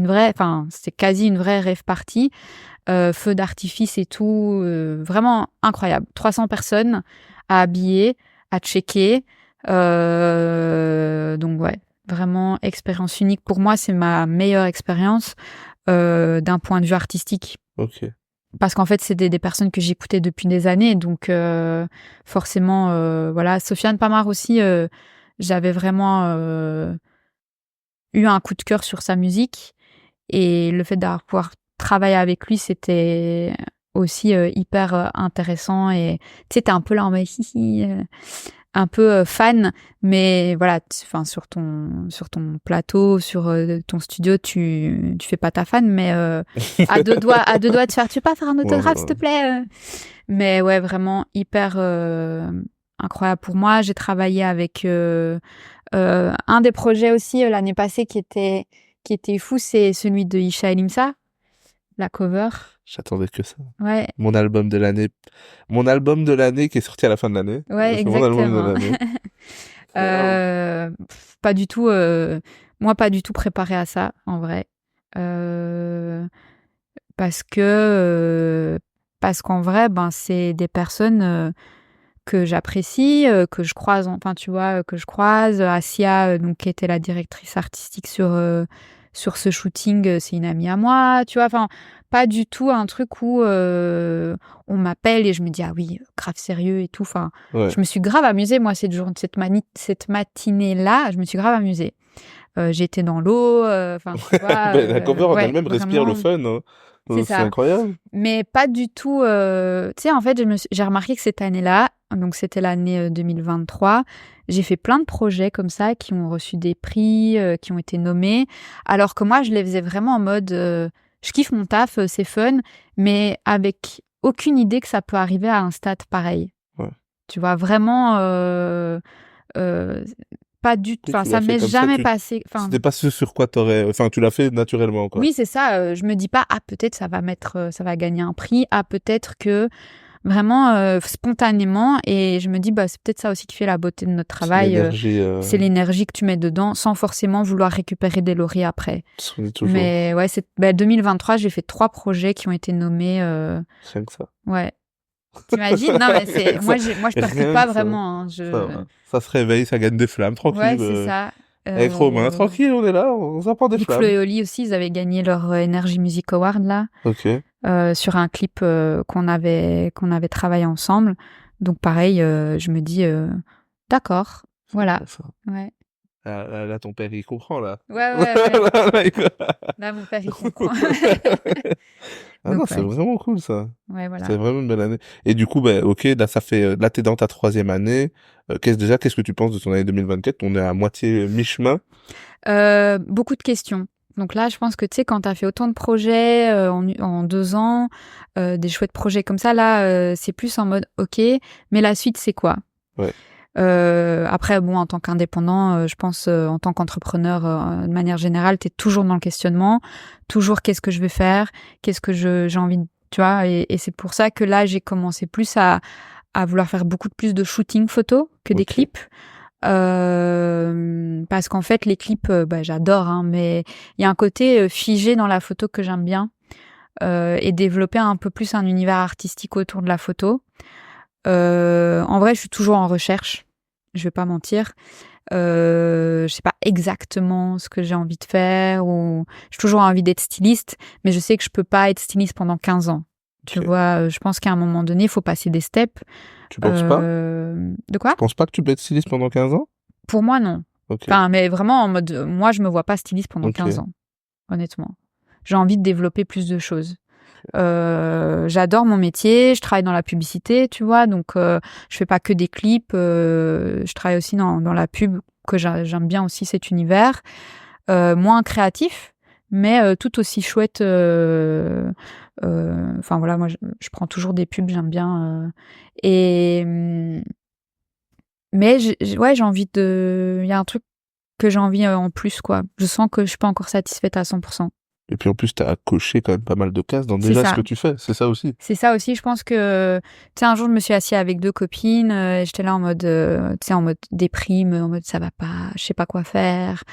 C'était quasi une vraie rave party. Feu d'artifice et tout. Vraiment incroyable. 300 personnes à habiller, à checker. Donc ouais, vraiment expérience unique. Pour moi, c'est ma meilleure expérience d'un point de vue artistique. Ok. Parce qu'en fait, c'est des personnes que j'écoutais depuis des années. Donc forcément, voilà. Sofiane Pamar aussi, j'avais vraiment eu un coup de cœur sur sa musique. Et le fait d'avoir pouvoir travailler avec lui, c'était aussi hyper intéressant. Et tu sais, t'es un peu là en mode un peu fan, mais voilà, sur ton plateau, sur ton studio, tu fais pas ta fan, mais à deux doigts de faire, tu veux pas faire un autographe, s'il te plaît. Mais ouais, vraiment hyper incroyable pour moi. J'ai travaillé avec un des projets aussi l'année passée qui était fou, c'est celui de Isha Elimsa, la cover. J'attendais que ça. Ouais. Mon album de l'année qui est sorti à la fin de l'année. Ouais, c'est exactement. mon album de l'année. Pas du tout, moi pas du tout préparée à ça, en vrai. Parce qu'en vrai, ben c'est des personnes que j'apprécie, que je croise, enfin tu vois, que je croise. Asia, donc qui était la directrice artistique sur ce shooting, c'est une amie à moi, tu vois. Enfin, pas du tout un truc où on m'appelle et je me dis ah oui, grave sérieux et tout. Enfin, Ouais. je me suis grave amusée moi cette matinée-là, je me suis grave amusée. J'étais dans l'eau, enfin tu vois. La cover en ouais, elle-même respire le fun. Hein. C'est C'est ça. incroyable. Mais pas du tout. Tu sais, en fait, j'ai remarqué que cette année-là, donc c'était l'année 2023, j'ai fait plein de projets comme ça qui ont reçu des prix, qui ont été nommés, alors que moi, je les faisais vraiment en mode, je kiffe mon taf, c'est fun, mais avec aucune idée que ça peut arriver à un stade pareil. Ouais. Tu vois, vraiment. Pas du tout. Enfin, ça m'est jamais passé. Enfin, c'était pas ce sur quoi t'aurais. Enfin, tu l'as fait naturellement, quoi. oui, c'est ça. Je me dis pas, ah, peut-être ça va gagner un prix. Ah, peut-être que vraiment spontanément. Et je me dis, bah, c'est peut-être ça aussi qui fait la beauté de notre travail. C'est l'énergie que tu mets dedans sans forcément vouloir récupérer des lauriers après. Toujours. Mais ouais, 2023, j'ai fait 3 projets qui ont été nommés. Rien que ça. Ouais. T'imagines? Non, mais c'est moi je percute pas vraiment. Hein. Ça se réveille, ça gagne des flammes, tranquille. Ouais, c'est ça. Avec Romain, tranquille, on est là, on s'apporte des flammes. Flo et Oli aussi, ils avaient gagné leur Energy Music Award là. Ok. Sur un clip qu'on avait travaillé ensemble. Donc pareil, je me dis d'accord, voilà. Ouais. Là, ton père il comprend là. Ouais. Là, mon père il comprend. Ah non, c'est vraiment cool ça. Ouais, voilà. C'est vraiment une belle année. Et du coup, ok, là ça fait, là t'es dans ta 3e année. Qu'est-ce que tu penses de ton année 2024? On est à moitié mi-chemin. Beaucoup de questions. Donc là, je pense que tu sais, quand t'as fait autant de projets en 2 ans, des chouettes projets comme ça, là, c'est plus en mode ok, mais la suite c'est quoi? Ouais. Après, bon, en tant qu'indépendant, je pense, en tant qu'entrepreneur, de manière générale, t'es toujours dans le questionnement. Toujours, qu'est-ce que je vais faire? Qu'est-ce que j'ai envie de, tu vois? Et c'est pour ça que là, j'ai commencé plus à vouloir faire beaucoup plus de shooting photo que des clips. Parce qu'en fait, les clips, j'adore, hein, mais il y a un côté figé dans la photo que j'aime bien. Et développer un peu plus un univers artistique autour de la photo. En vrai, je suis toujours en recherche. Je vais pas mentir. Je sais pas exactement ce que j'ai envie de faire ou j'ai toujours envie d'être styliste, mais je sais que je peux pas être styliste pendant 15 ans. Tu vois, je pense qu'à un moment donné, il faut passer des steps. Tu penses pas? De quoi? Tu penses pas que tu peux être styliste pendant 15 ans? Pour moi, non. Ok. Enfin, mais vraiment en mode, moi, je me vois pas styliste pendant Ok. 15 ans, honnêtement. J'ai envie de développer plus de choses. J'adore mon métier, je travaille dans la publicité, tu vois, donc je fais pas que des clips, je travaille aussi dans la pub, que j'aime bien aussi cet univers, moins créatif, mais tout aussi chouette. Enfin voilà, moi je prends toujours des pubs, j'aime bien. Et mais ouais, j'ai envie de, il y a un truc que j'ai envie en plus, quoi. Je sens que je suis pas encore satisfaite à 100%. Et puis en plus, t'as coché quand même pas mal de cases dans C'est déjà ça. ce que tu fais. C'est ça aussi. C'est ça aussi, je pense que, tu sais, un jour, je me suis assise avec 2 copines, et j'étais là en mode, tu sais, en mode déprime, en mode ça va pas, je sais pas quoi faire,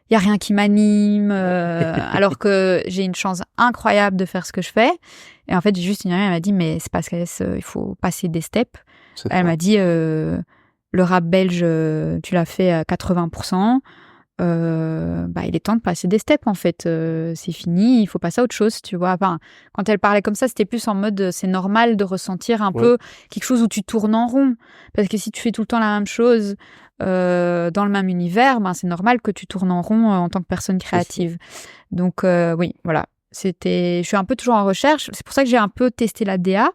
il y a rien qui m'anime, alors que j'ai une chance incroyable de faire ce que je fais. Et en fait, j'ai juste une amie, elle m'a dit, mais c'est parce qu'il faut passer des steps. C'est Elle ça. m'a dit, le rap belge, tu l'as fait à 80%. Bah, il est temps de passer des steps, en fait. C'est fini, il faut passer à autre chose, tu vois. Enfin, quand elle parlait comme ça, c'était plus en mode, c'est normal de ressentir un peu quelque chose où tu tournes en rond. Parce que si tu fais tout le temps la même chose, dans le même univers, ben, c'est normal que tu tournes en rond en tant que personne créative. Donc, oui, voilà. Je suis un peu toujours en recherche. C'est pour ça que j'ai un peu testé la DA,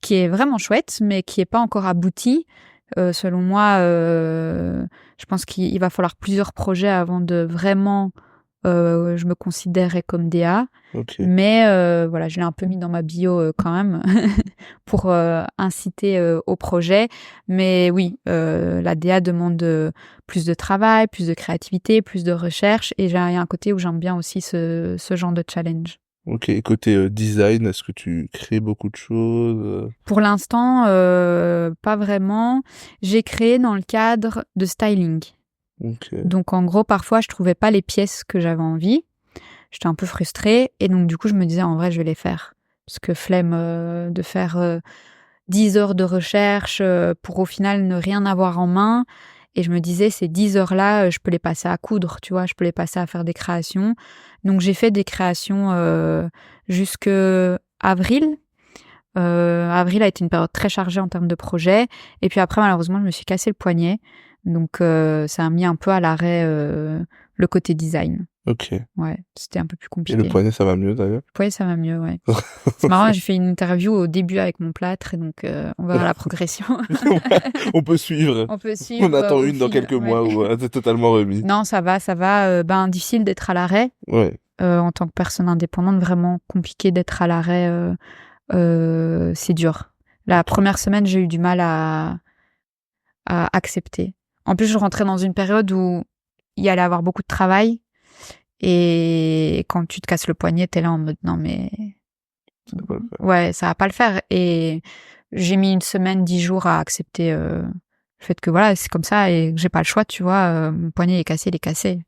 qui est vraiment chouette, mais qui est pas encore aboutie. Selon moi, je pense qu'il va falloir plusieurs projets avant de vraiment, je me considérerais comme DA. Ok. Mais voilà, je l'ai un peu mis dans ma bio quand même pour inciter au projet. Mais oui, la DA demande plus de travail, plus de créativité, plus de recherche. Et il y a un côté où j'aime bien aussi ce genre de challenge. Ok. Et côté design, est-ce que tu crées beaucoup de choses? Pour l'instant, pas vraiment. J'ai créé dans le cadre de styling. Ok. Donc en gros, parfois, je trouvais pas les pièces que j'avais envie. J'étais un peu frustrée. Et donc du coup, je me disais, en vrai, je vais les faire. Parce que flemme de faire 10 heures de recherche pour au final ne rien avoir en main. Et je me disais, ces 10 heures-là, je peux les passer à coudre, tu vois, je peux les passer à faire des créations. Donc j'ai fait des créations jusque avril. Avril a été une période très chargée en termes de projets. Et puis après, malheureusement, je me suis cassé le poignet. Donc, ça a mis un peu à l'arrêt le côté design. Ok. Ouais, c'était un peu plus Et compliqué. le poignet, ça va mieux d'ailleurs? Le poignet, ça va mieux, ouais. C'est marrant, j'ai fait une interview au début avec mon plâtre, et donc on verra la progression. On peut suivre. On peut suivre. On attend au une dans fil, quelques mois où c'est totalement remis. Non, ça va, ça va. Ben, difficile d'être à l'arrêt. Ouais. En tant que personne indépendante, vraiment compliqué d'être à l'arrêt. C'est dur. La première semaine, j'ai eu du mal à accepter. En plus, je rentrais dans une période où il y allait avoir beaucoup de travail. Et quand tu te casses le poignet, t'es là en mode non, mais. Ça va pas le faire. Ouais, ça va pas le faire. Et j'ai mis 1 semaine, 10 jours à accepter le fait que voilà, c'est comme ça et que j'ai pas le choix, tu vois. Mon poignet est cassé, il est cassé.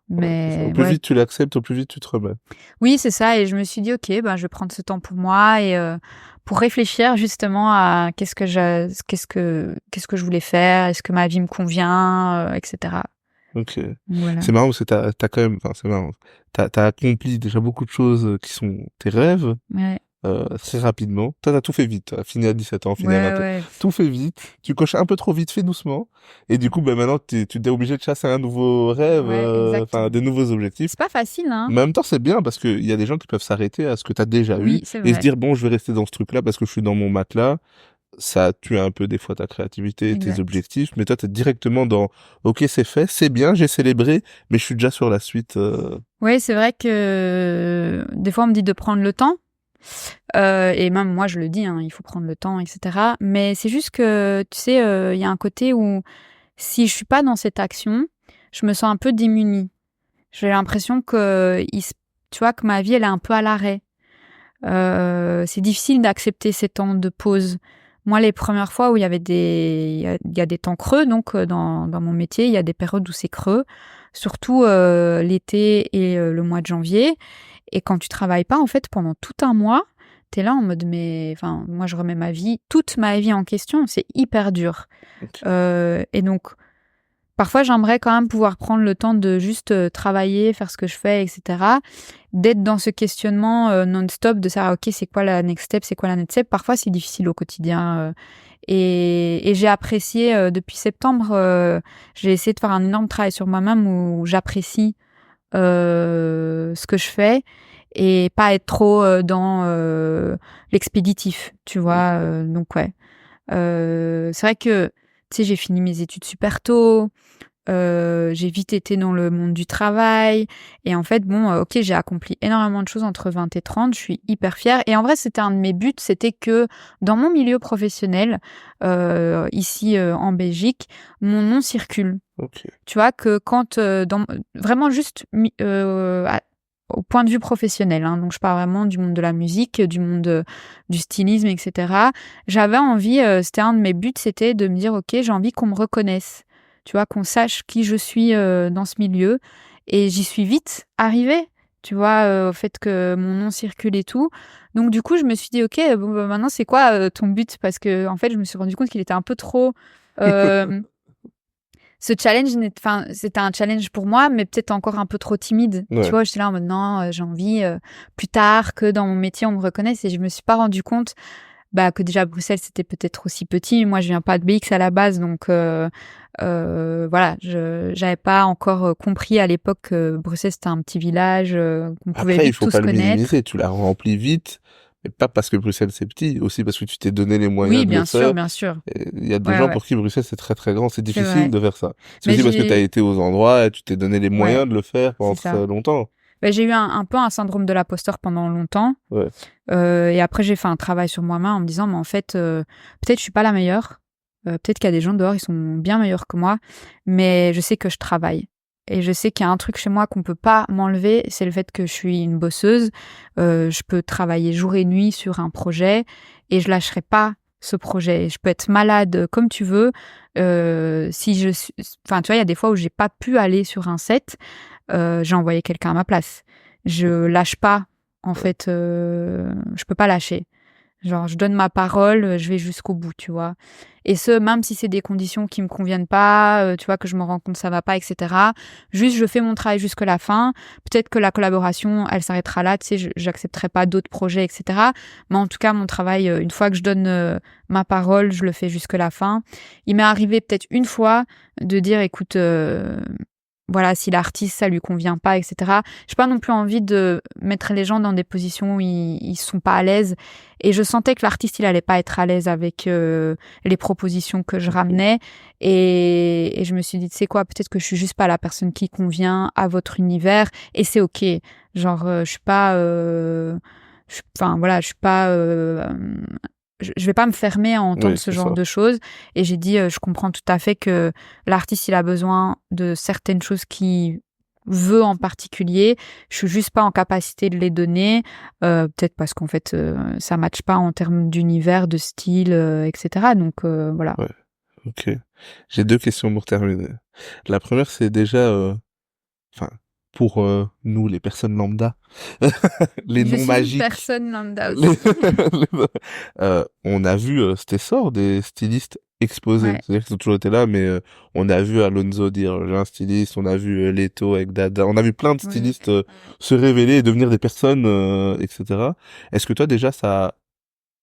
Mais Au plus ouais. vite tu l'acceptes, au plus vite tu te remets. Oui, c'est ça. Et je me suis dit, ok, ben, je vais prendre ce temps pour moi et pour réfléchir justement à qu'est-ce que je voulais faire, est-ce que ma vie me convient, etc. Ok. Voilà. C'est marrant parce que t'as quand même, enfin c'est marrant. T'as accompli déjà beaucoup de choses qui sont tes rêves Ouais. très rapidement. Toi, t'as tout fait vite. T'as fini à 17 ans, fini à 20 ans. Ouais. Tout fait vite. Tu coches un peu trop vite, fait doucement. Et du coup, ben maintenant, tu t'es obligé de chasser un nouveau rêve, Ouais, exactement. enfin des nouveaux objectifs. C'est pas facile, hein. Mais en même temps, c'est bien parce qu'il y a des gens qui peuvent s'arrêter à ce que t'as déjà Oui, eu c'est et se vrai. dire bon, je vais rester dans ce truc-là parce que je suis dans mon matelas. Ça tue un peu des fois ta créativité, Exact. tes objectifs, mais toi t'es directement dans ok c'est fait, c'est bien, j'ai célébré, mais je suis déjà sur la suite. Oui, c'est vrai que des fois on me dit de prendre le temps. Et même moi je le dis, hein, il faut prendre le temps, etc. Mais c'est juste que, tu sais, il y a un côté où si je suis pas dans cette action, je me sens un peu démunie. J'ai l'impression que, tu vois, que ma vie elle est un peu à l'arrêt. C'est difficile d'accepter ces temps de pause. Moi, les premières fois où il y avait il y a des temps creux, donc dans mon métier, il y a des périodes où c'est creux, surtout l'été et le mois de janvier. Et quand tu travailles pas, en fait, pendant tout un mois, t'es là en mode, mais, enfin, moi, je remets toute ma vie en question. C'est hyper dur. Ok. Et donc, parfois j'aimerais quand même pouvoir prendre le temps de juste travailler, faire ce que je fais, etc. D'être dans ce questionnement non-stop, de savoir, ok, c'est quoi la next step, c'est quoi la next step. Parfois, c'est difficile au quotidien. Et j'ai apprécié depuis septembre, j'ai essayé de faire un énorme travail sur moi-même où j'apprécie ce que je fais et pas être trop dans l'expéditif, tu vois. Donc ouais, c'est vrai que tu sais, j'ai fini mes études super tôt. J'ai vite été dans le monde du travail et en fait bon ok, j'ai accompli énormément de choses entre 20 et 30, je suis hyper fière et en vrai c'était un de mes buts, c'était que dans mon milieu professionnel ici en Belgique, mon nom circule. Ok. Tu vois que quand vraiment juste au point de vue professionnel, hein, donc je parle vraiment du monde de la musique, du monde du stylisme, etc. J'avais envie, c'était un de mes buts, c'était de me dire ok, j'ai envie qu'on me reconnaisse, tu vois, qu'on sache qui je suis dans ce milieu, et j'y suis vite arrivée, tu vois, au fait que mon nom circule et tout. Donc du coup, je me suis dit ok, bon bah, maintenant c'est quoi ton but, parce que en fait, je me suis rendu compte qu'il était un peu trop ce challenge, enfin, c'était un challenge pour moi, mais peut-être encore un peu trop timide. Tu Ouais. vois, j'étais là en mode non, j'ai envie plus tard que dans mon métier on me reconnaisse, et je me suis pas rendu compte que déjà Bruxelles c'était peut-être aussi petit. Moi, je viens pas de BX à la base, donc voilà, j'avais pas encore compris à l'époque que Bruxelles c'était un petit village, qu'on pouvait Après, il vite faut tous pas le connaître. minimiser. Tu l'as rempli vite, mais pas parce que Bruxelles c'est petit, aussi parce que tu t'es donné les moyens Oui, de le bien sûr, faire. bien sûr. Et il y a des Ouais, gens ouais, pour qui Bruxelles c'est très très grand. C'est c'est difficile vrai. de faire ça. C'est Mais aussi parce que tu as j'ai, été aux endroits et tu t'es donné les ouais, moyens de le faire pendant c'est très ça. longtemps. J'ai eu un peu un syndrome de l'imposteur pendant longtemps. Ouais. Et après, j'ai fait un travail sur moi-même en me disant, mais en fait, peut-être je suis pas la meilleure. Peut-être qu'il y a des gens dehors, ils sont bien meilleurs que moi. Mais je sais que je travaille. Et je sais qu'il y a un truc chez moi qu'on peut pas m'enlever, c'est le fait que je suis une bosseuse. Je peux travailler jour et nuit sur un projet et je lâcherai pas ce projet. Je peux être malade comme tu veux. Si je suis, enfin, tu vois, il y a des fois où j'ai pas pu aller sur un set, j'ai envoyé quelqu'un à ma place. Je lâche pas, en fait, je peux pas lâcher. Genre, je donne ma parole, je vais jusqu'au bout, tu vois. Et ce, même si c'est des conditions qui me conviennent pas, tu vois, que je me rends compte que ça va pas, etc. Juste, je fais mon travail jusqu'à la fin. Peut-être que la collaboration, elle s'arrêtera là, tu sais, j'accepterai pas d'autres projets, etc. Mais en tout cas, mon travail, une fois que je donne ma parole, je le fais jusqu'à la fin. Il m'est arrivé peut-être une fois de dire, écoute, voilà, si l'artiste, ça lui convient pas, etc. J'ai pas non plus envie de mettre les gens dans des positions où ils sont pas à l'aise. Et je sentais que l'artiste, il allait pas être à l'aise avec les propositions que je ramenais. Et je me suis dit, tu sais quoi, peut-être que je suis juste pas la personne qui convient à votre univers. Et c'est ok. Genre, je suis pas, enfin voilà, je suis pas, je vais pas me fermer à entendre Oui, ce c'est genre ça. de choses. Et j'ai dit, je comprends tout à fait que l'artiste, il a besoin de certaines choses qu'il veut en particulier. Je suis juste pas en capacité de les donner. Peut-être parce qu'en fait, ça matche pas en termes d'univers, de style, etc. Donc, voilà. Ouais. Ok. J'ai deux questions pour terminer. La première, c'est déjà, enfin, pour nous, les personnes lambda, les Je noms suis une magiques. personne lambda Les- aussi. on a vu cet essor des stylistes exposés. Ouais. C'est-à-dire qu'ils ont toujours été là, mais on a vu Alonso dire j'ai un styliste, on a vu Leto avec Dada, on a vu plein de Oui. stylistes se révéler et devenir des personnes, etc. Est-ce que toi déjà ça a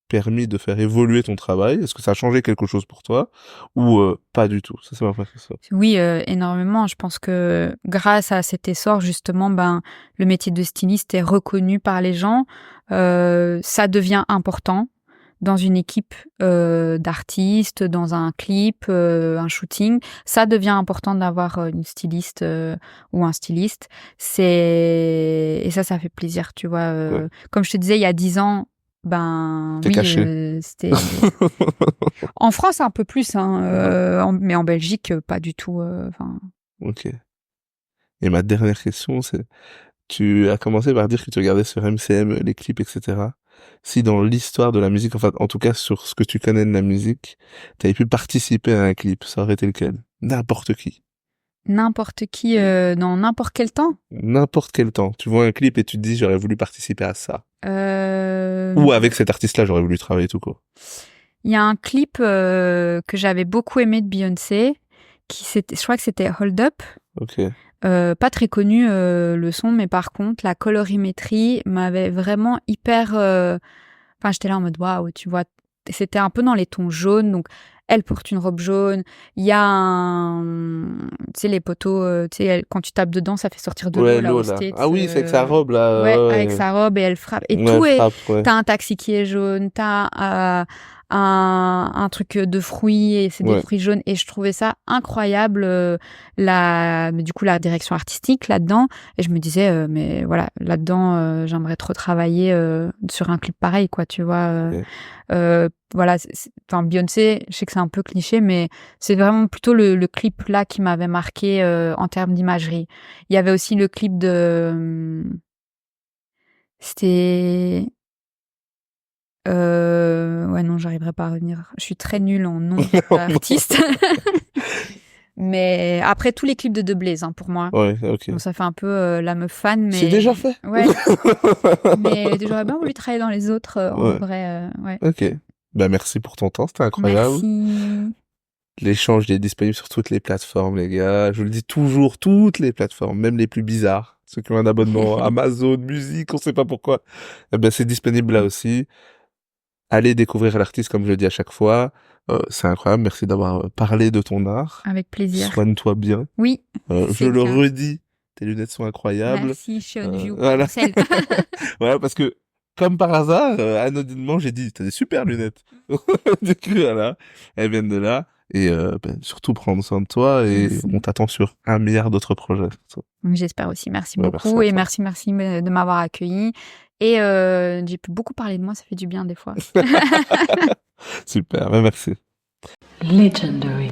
permis de faire évoluer ton travail? Est-ce que ça a changé quelque chose pour toi ou pas du tout? Ça c'est ma première question. Oui, énormément. Je pense que grâce à cet essor, justement, le métier de styliste est reconnu par les gens. Ça devient important dans une équipe d'artistes, dans un clip, un shooting. Ça devient important d'avoir une styliste ou un styliste. Et ça fait plaisir, tu vois. Ouais. Comme je te disais, il y a 10 ans, T'es oui, caché. c'était en France, un peu plus, hein, mais en Belgique, pas du tout. Enfin, Ok. Et ma dernière question, c'est tu as commencé par dire que tu regardais sur MCM les clips, etc. Si dans l'histoire de la musique, enfin, en tout cas sur ce que tu connais de la musique, t'avais pu participer à un clip, ça aurait été lequel? N'importe qui. n'importe qui, dans n'importe quel temps. N'importe quel temps. Tu vois un clip et tu te dis, j'aurais voulu participer à ça. Euh, Ou avec cet artiste-là, j'aurais voulu travailler tout court. Il y a un clip que j'avais beaucoup aimé de Beyoncé, je crois que c'était Hold Up. Ok. Pas très connu le son, mais par contre la colorimétrie m'avait vraiment hyper. Enfin, j'étais là en mode waouh, tu vois. C'était un peu dans les tons jaunes, donc elle porte une robe jaune. Il y a tu sais, les poteaux, tu sais, quand tu tapes dedans, ça fait sortir de l'eau Ouais, là l'eau, aux là. States. Ah oui, c'est avec sa robe, là. Ouais, Ouais, avec sa robe et elle frappe. Et ouais, tout elle est. frappe, ouais. T'as un taxi qui est jaune, t'as un truc de fruits et c'est des Ouais. fruits jaunes. Et je trouvais ça incroyable, mais du coup, la direction artistique là-dedans. Et je me disais, mais voilà, là-dedans, j'aimerais trop travailler sur un clip pareil, quoi, tu vois. Ok. Voilà, enfin, Beyoncé, je sais que c'est un peu cliché, mais c'est vraiment plutôt le clip là qui m'avait marqué en termes d'imagerie. Il y avait aussi le clip de... C'était... Ouais, non, j'arriverai pas à revenir. Je suis très nulle en nom d'artiste. Mais après, tous les clips de Blaze, hein, pour moi. Ouais, ok. Donc ça fait un peu la meuf fan, mais... C'est déjà fait? Ouais. Mais j'aurais bien voulu travailler dans les autres, en Ouais. vrai. Ouais. Ok. Bah, merci pour ton temps, c'était incroyable. Merci. L'échange il est disponible sur toutes les plateformes, les gars. Je vous le dis toujours, toutes les plateformes, même les plus bizarres. Ceux qui ont un abonnement Amazon, musique, on sait pas pourquoi. Eh ben, c'est disponible là aussi. Allez découvrir l'artiste, comme je le dis à chaque fois. C'est incroyable. Merci d'avoir parlé de ton art. Avec plaisir. Soigne-toi bien. Oui. Je c'est le le cas. redis. Tes lunettes sont incroyables. Merci, Sean View. Voilà. Celle. Voilà, parce que, comme par hasard, anodinement, j'ai dit, t'as des super lunettes. Du coup, voilà. Elles viennent de là. Et surtout prendre soin de toi et Merci. on t'attend sur 1 milliard d'autres projets. J'espère aussi. Merci Ouais, beaucoup. merci à Et toi. merci de m'avoir accueilli. Et j'ai pu beaucoup parler de moi, ça fait du bien des fois. Super, merci. Legendary.